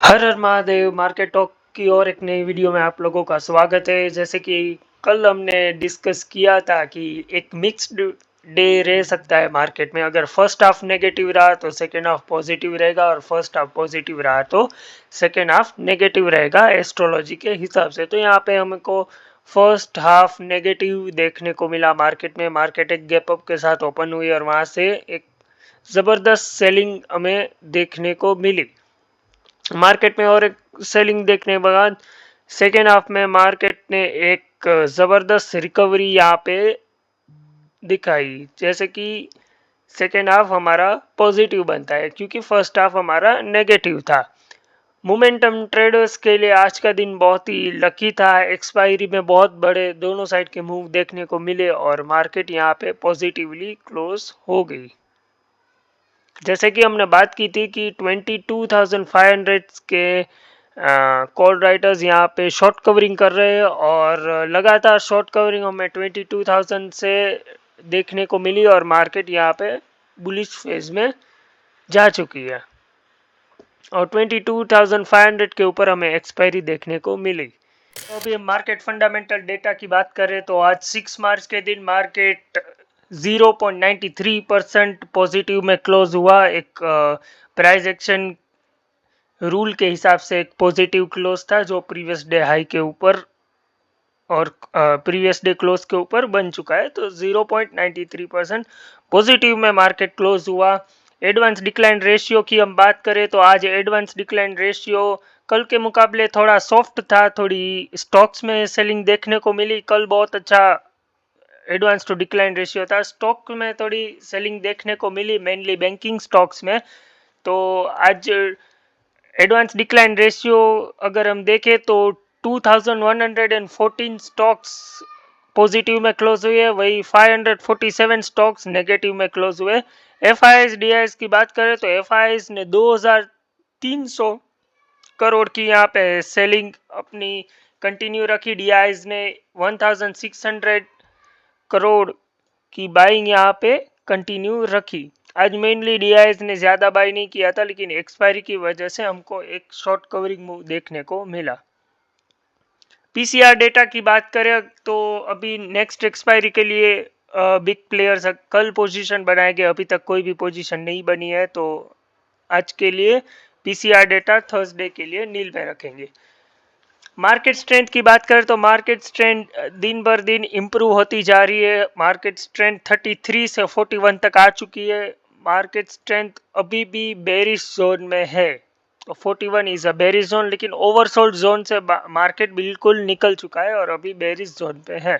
हर हर Mahadev. Market talk की और एक नई वीडियो में आप लोगों का स्वागत है। जैसे कि कल हमने डिस्कस किया था कि एक मिक्स्ड डे रह सकता है मार्केट में। अगर फर्स्ट हाफ नेगेटिव रहा तो सेकेंड हाफ पॉजिटिव रहेगा, और फर्स्ट हाफ पॉजिटिव रहा तो सेकेंड हाफ नेगेटिव रहेगा एस्ट्रोलॉजी के हिसाब से। तो यहाँ पे हमको फर्स्ट हाफ नेगेटिव देखने को मिला मार्केट में। मार्केट एक गैप अप के साथ ओपन हुई और वहां से एक जबरदस्त सेलिंग हमें देखने को मिली मार्केट में। और एक सेलिंग देखने के बाद सेकेंड हाफ में मार्केट ने एक जबरदस्त रिकवरी यहाँ पे दिखाई। जैसे कि सेकेंड हाफ हमारा पॉजिटिव बनता है क्योंकि फर्स्ट हाफ हमारा नेगेटिव था। मोमेंटम ट्रेडर्स के लिए आज का दिन बहुत ही लकी था। एक्सपायरी में बहुत बड़े दोनों साइड के मूव देखने को मिले और मार्केट यहाँ पे पॉजिटिवली क्लोज हो गई। जैसे कि हमने बात की थी कि 22,500 के कॉल राइटर्स यहाँ पे शॉर्ट कवरिंग कर रहे हैं और लगातार शॉर्ट कवरिंग हमें 22,000 से देखने को मिली और मार्केट यहाँ पे बुलिश फेज में जा चुकी है और 22,500 के ऊपर हमें एक्सपायरी देखने को मिली। तो अभी हम मार्केट फंडामेंटल डेटा की बात करें तो आज 6 मार्च के दिन मार्केट 0.93% पॉजिटिव में क्लोज हुआ। एक प्राइस एक्शन रूल के हिसाब से एक पॉजिटिव क्लोज था जो प्रीवियस डे हाई के ऊपर और प्रीवियस डे क्लोज के ऊपर बन चुका है। तो 0.93% पॉजिटिव में मार्केट क्लोज हुआ। एडवांस डिक्लाइन रेशियो की हम बात करें तो आज एडवांस डिक्लाइन रेशियो कल के मुकाबले थोड़ा सॉफ्ट था। थोड़ी स्टॉक्स में सेलिंग देखने को मिली। कल बहुत अच्छा एडवांस टू डिक्लाइन रेशियो था। स्टॉक में थोड़ी सेलिंग देखने को मिली, मेनली बैंकिंग स्टॉक्स में। तो आज एडवांस डिक्लाइन रेशियो अगर हम देखें तो 2114 स्टॉक्स पॉजिटिव में क्लोज हुए, वही 547 स्टॉक्स नेगेटिव में क्लोज हुए। एफआईआईज डीआईएस की बात करें तो एफआईआईज ने 2300 करोड़ की यहाँ पे सेलिंग अपनी कंटिन्यू रखी। डीआईएस ने 1600 करोड़ की बाइंग यहाँ पे कंटिन्यू रखी। आज मेनली डीआईएस ने ज़्यादा बाई नहीं किया था, लेकिन एक्सपायरी की वजह से हमको एक शॉर्ट कवरिंग मूव देखने को मिला। पीसीआर डेटा की बात करें तो अभी नेक्स्ट एक्सपायरी के लिए बिग प्लेयर्स कल पोजीशन बनाएंगे। अभी तक कोई भी पोजीशन नहीं बनी है, तो आज के लिए पीसीआर डेटा थर्सडे के लिए नील में रखेंगे। मार्केट स्ट्रेंथ की बात करें तो मार्केट स्ट्रेंथ दिन बर दिन इम्प्रूव होती जा रही है। मार्केट स्ट्रेंथ 33 से 41 तक आ चुकी है। मार्केट स्ट्रेंथ अभी भी बेरिश जोन में है, तो 41 इज अ बेरिश जोन, लेकिन ओवरसोल्ड जोन से मार्केट बिल्कुल निकल चुका है और अभी बेरिश जोन पे है।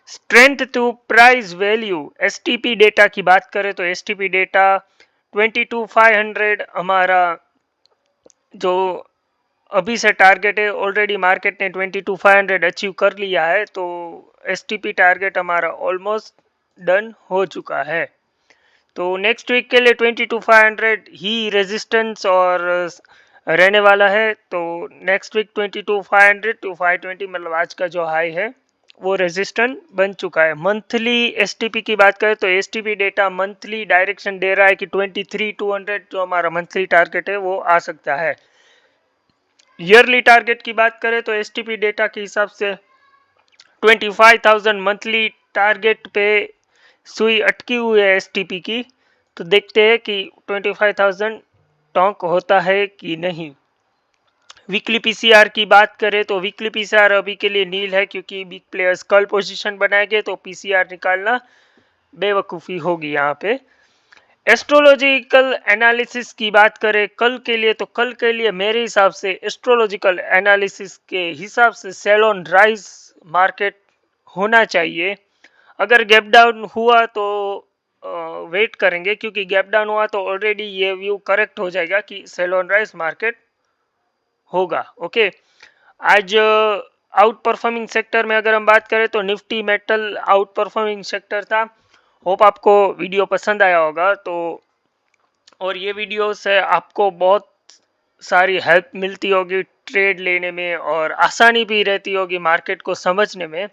Strength to price value STP data की बात करें तो एसटीपी डेटा 22,500 हमारा जो अभी से टारगेट है। ऑलरेडी मार्केट ने 22,500 अचीव कर लिया है, तो एसटीपी टारगेट हमारा ऑलमोस्ट डन हो चुका है। तो नेक्स्ट वीक के लिए 22,500 ही रेजिस्टेंस और रहने वाला है। तो नेक्स्ट वीक 22,500 टू 520 मतलब आज का जो हाई है वो रेजिस्टेंस बन चुका है। मंथली एसटीपी की बात करें तो एसटीपी डेटा मंथली डायरेक्शन दे रहा है कि 23,200 जो हमारा मंथली टारगेट है वो आ सकता है। ईयरली टारगेट की बात करें तो एसटीपी डेटा के हिसाब से 25,000 मंथली टारगेट पे सुई अटकी हुई है एसटीपी की। तो देखते हैं कि 25,000 टॉन्क होता है कि नहीं। वीकली पीसीआर की बात करें तो वीकली पीसीआर अभी के लिए नील है क्योंकि बिग प्लेयर्स कल पोजीशन बनाएंगे, तो पीसीआर निकालना बेवकूफ़ी होगी यहाँ पे। एस्ट्रोलॉजिकल एनालिसिस की बात करें कल के लिए, तो कल के लिए मेरे हिसाब से एस्ट्रोलॉजिकल एनालिसिस के हिसाब से सेल ऑन राइज मार्केट होना चाहिए। अगर गैप डाउन हुआ तो वेट करेंगे, क्योंकि गैप डाउन हुआ तो ऑलरेडी ये व्यू करेक्ट हो जाएगा कि सेल ऑन राइज मार्केट होगा। ओके, आज आउट परफॉर्मिंग सेक्टर में अगर हम बात करें तो Nifty metal out performing sector था। होप आपको वीडियो पसंद आया होगा। तो और ये वीडियो से आपको बहुत सारी हेल्प मिलती होगी ट्रेड लेने में और आसानी भी रहती होगी मार्केट को समझने में।